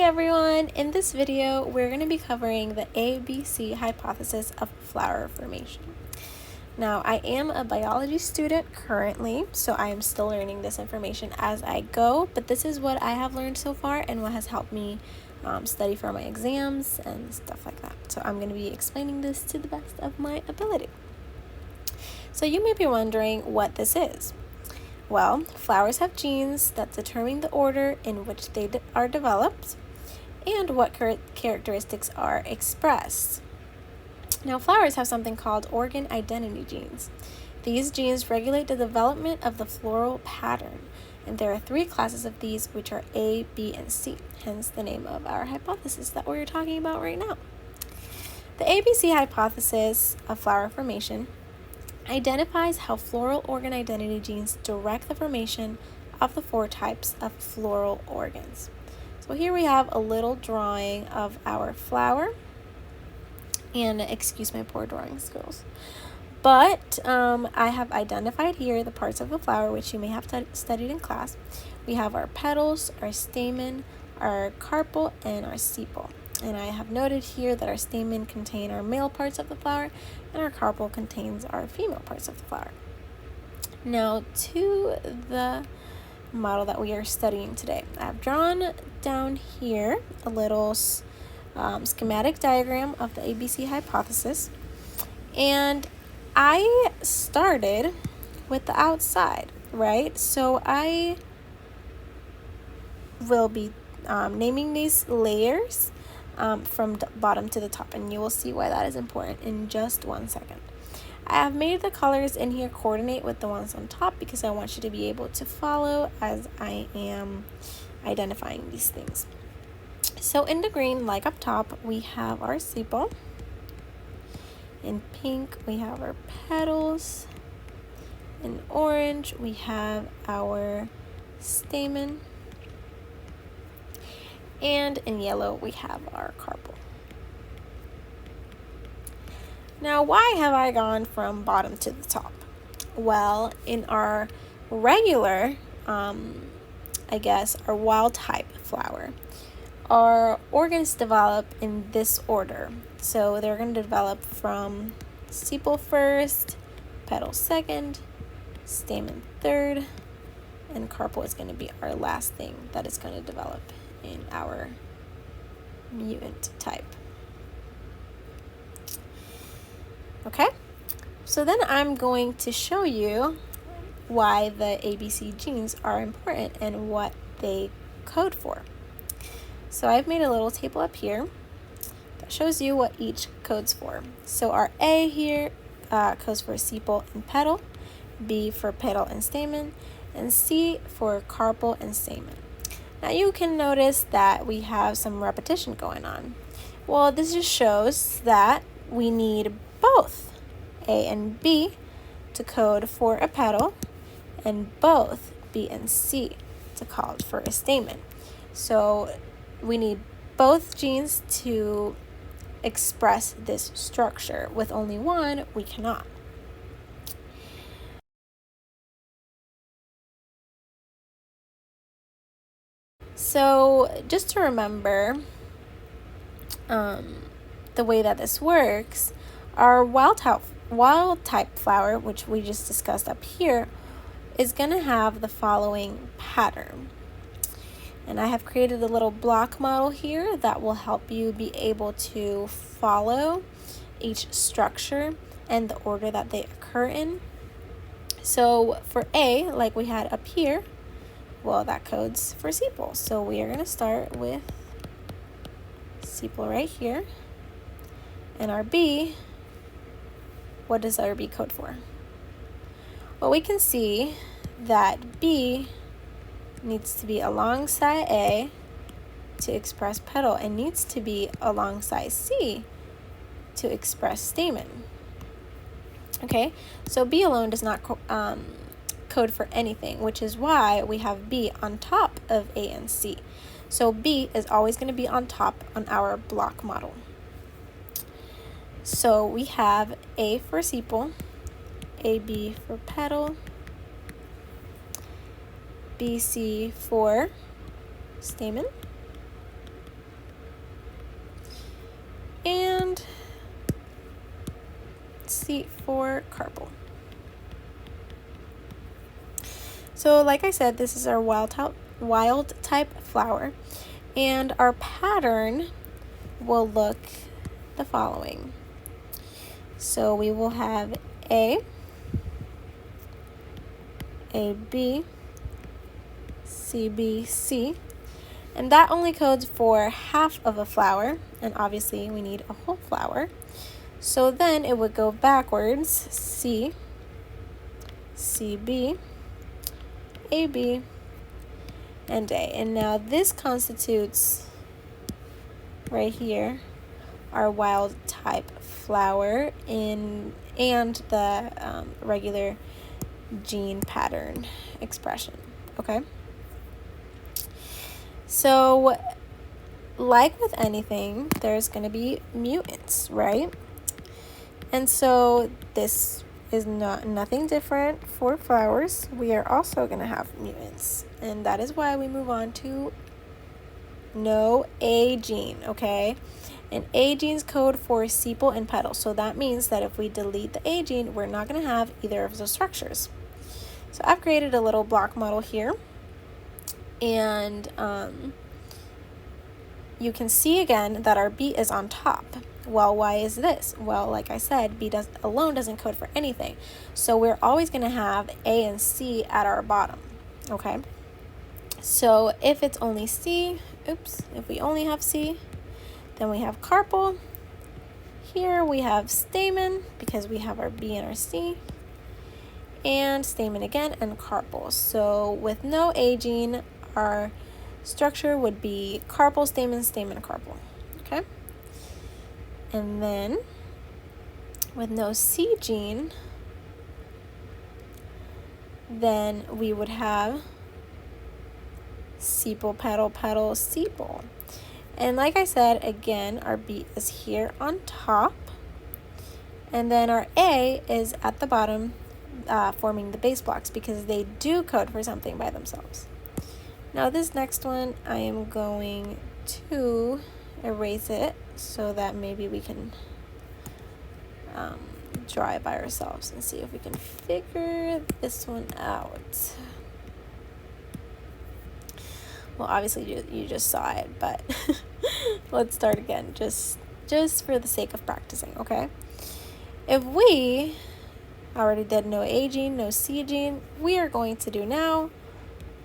everyone! In this video, we're going to be covering the ABC hypothesis of flower formation. Now, I am a biology student currently, so I am still learning this information as I go, but this is what I have learned so far and what has helped me study for my exams and stuff like that. So I'm going to be explaining this to the best of my ability. So you may be wondering what this is. Well, flowers have genes that determine the order in which they are developed and what characteristics are expressed. Now, flowers have something called organ identity genes. These genes regulate the development of the floral pattern, and there are 3 classes of these, which are A, B, and C, hence the name of our hypothesis that we're talking about right now. The ABC hypothesis of flower formation identifies how floral organ identity genes direct the formation of the 4 types of floral organs. So here we have a little drawing of our flower, and excuse my poor drawing skills. But I have identified here the parts of the flower which you may have studied in class. We have our petals, our stamen, our carpel, and our sepal. And I have noted here that our stamen contain our male parts of the flower and our carpel contains our female parts of the flower. Now to the model that we are studying today. I've drawn down here a little schematic diagram of the ABC hypothesis, and I started with the outside, right? So I will be naming these layers from the bottom to the top, and you will see why that is important in just 1 second. I have made the colors in here coordinate with the ones on top because I want you to be able to follow as I am identifying these things. So in the green, like up top, we have our sepal. In pink, we have our petals. In orange, we have our stamen. And in yellow, we have our carpel. Now, why have I gone from bottom to the top? Well, in our regular, our wild type flower, our organs develop in this order. So they're going to develop from sepal first, petal second, stamen third, and carpel is going to be our last thing that is going to develop in our mutant type. Okay, so then I'm going to show you why the ABC genes are important and what they code for. So I've made a little table up here that shows you what each codes for. So our A here codes for sepal and petal, B for petal and stamen, and C for carpel and stamen. Now you can notice that we have some repetition going on. Well, this just shows that we need both A and B to code for a petal, and both B and C to code for a stamen. So we need both genes to express this structure. With only one, we cannot. So just to remember the way that this works, our wild type flower, which we just discussed up here, is going to have the following pattern. And I have created a little block model here that will help you be able to follow each structure and the order that they occur in. So for A, like we had up here, well, that codes for sepal. So we are going to start with sepal right here. And our B, what does our B code for? Well, we can see that B needs to be alongside A to express petal and needs to be alongside C to express stamen. Okay, so B alone does not code for anything, which is why we have B on top of A and C. So B is always going to be on top on our block model. So we have A for sepal, AB for petal, BC for stamen, C for carpel. So like I said, this is our wild type flower, and our pattern will look the following. So we will have A, B, C, B, C, and that only codes for half of a flower, and obviously we need a whole flower. So then it would go backwards, C, B, B, and A. And now this constitutes right here our wild type flower and the regular gene pattern expression, okay? So like with anything, there's going to be mutants, right? And so this is nothing different for flowers. We are also going to have mutants, and that is why we move on to no A gene, okay? And A genes code for sepal and petal, so that means that if we delete the A gene, we're not going to have either of those structures. So I've created a little block model here, and you can see again that our B is on top. Well, why is this? Well, like I said, B alone doesn't code for anything. So we're always going to have A and C at our bottom, okay? So if it's only C, if we only have C, then we have carpel. Here we have stamen because we have our B and our C, and stamen again, and carpel. So with no A gene, our structure would be carpel, stamen, stamen, carpel, okay? And then with no C gene, then we would have sepal, petal, petal, sepal. And like I said, again, our B is here on top, and then our A is at the bottom, forming the base blocks because they do code for something by themselves. Now this next one, I am going to erase it so that maybe we can draw it by ourselves and see if we can figure this one out. Well, obviously you just saw it, but let's start again, just for the sake of practicing, okay? If we already did no A gene, no C gene, we are going to do now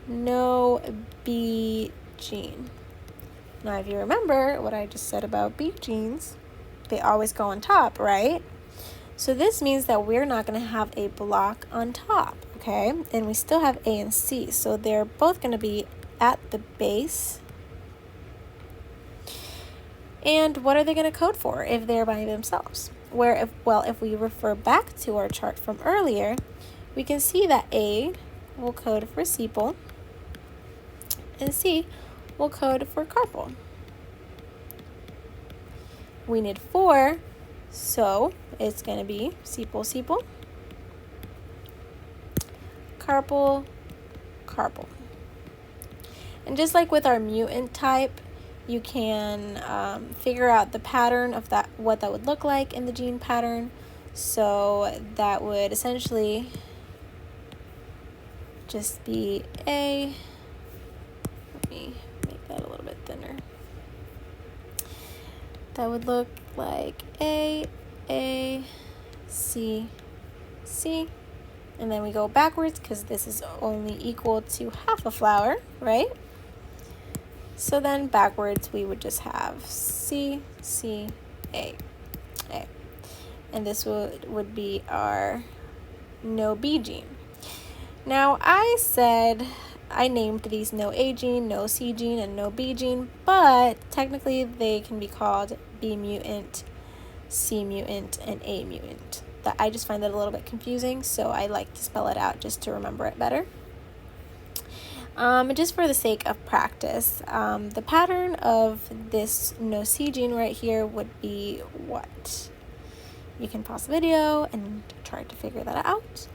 no B gene. Now, if you remember what I just said about B genes, they always go on top, right? So this means that we're not going to have a block on top, okay? And we still have A and C, so they're both going to be at the base. And what are they going to code for if they're by themselves? If we refer back to our chart from earlier, we can see that A will code for sepal and C will code for carpel. We need 4, so it's going to be sepal, sepal, carpel, carpel. And just like with our mutant type, you can figure out the pattern of what that would look like in the gene pattern. So that would essentially just be A. Let me make that a little bit thinner. That would look like A, C, C, and then we go backwards because this is only equal to half a flower, right? So then backwards we would just have C, C, A, A. And this would be our no B gene. Now I named these no A gene, no C gene, and no B gene, but technically they can be called B mutant, C mutant, and A mutant. I just find that a little bit confusing, so I like to spell it out just to remember it better. Just for the sake of practice, the pattern of this no C gene right here would be what? You can pause the video and try to figure that out,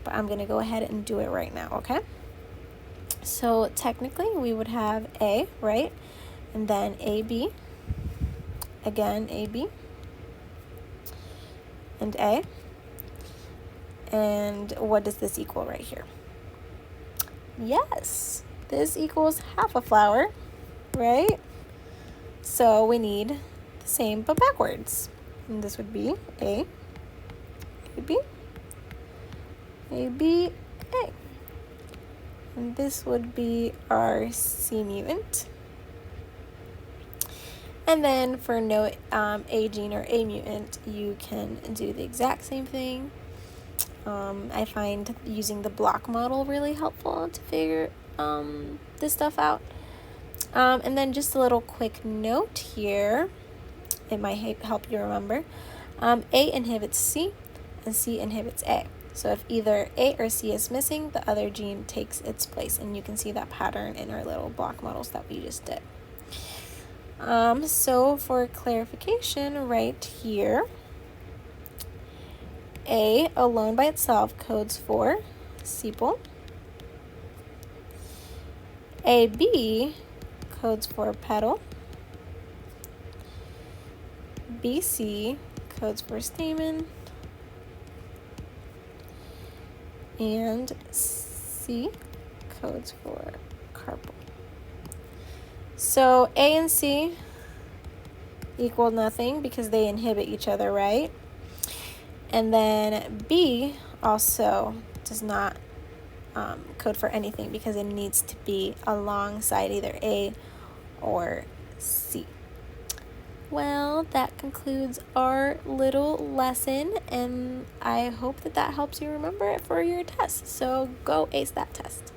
but I'm going to go ahead and do it right now, okay? So technically we would have A, right? And then AB, again AB, and A. And what does this equal right here? Yes, this equals half a flower, right? So we need the same but backwards. And this would be A, B, A, B, A. And this would be our C mutant. And then for no A gene or A mutant, you can do the exact same thing. I find using the block model really helpful to figure this stuff out. And then just a little quick note here, it might help you remember. A inhibits C and C inhibits A. So if either A or C is missing, the other gene takes its place, and you can see that pattern in our little block models that we just did. So for clarification right here, A alone by itself codes for sepal. AB codes for petal. BC codes for stamen. And C codes for carpel. So A and C equal nothing because they inhibit each other, right? And then B also does not code for anything because it needs to be alongside either A or C. Well, that concludes our little lesson, and I hope that helps you remember it for your test. So go ace that test.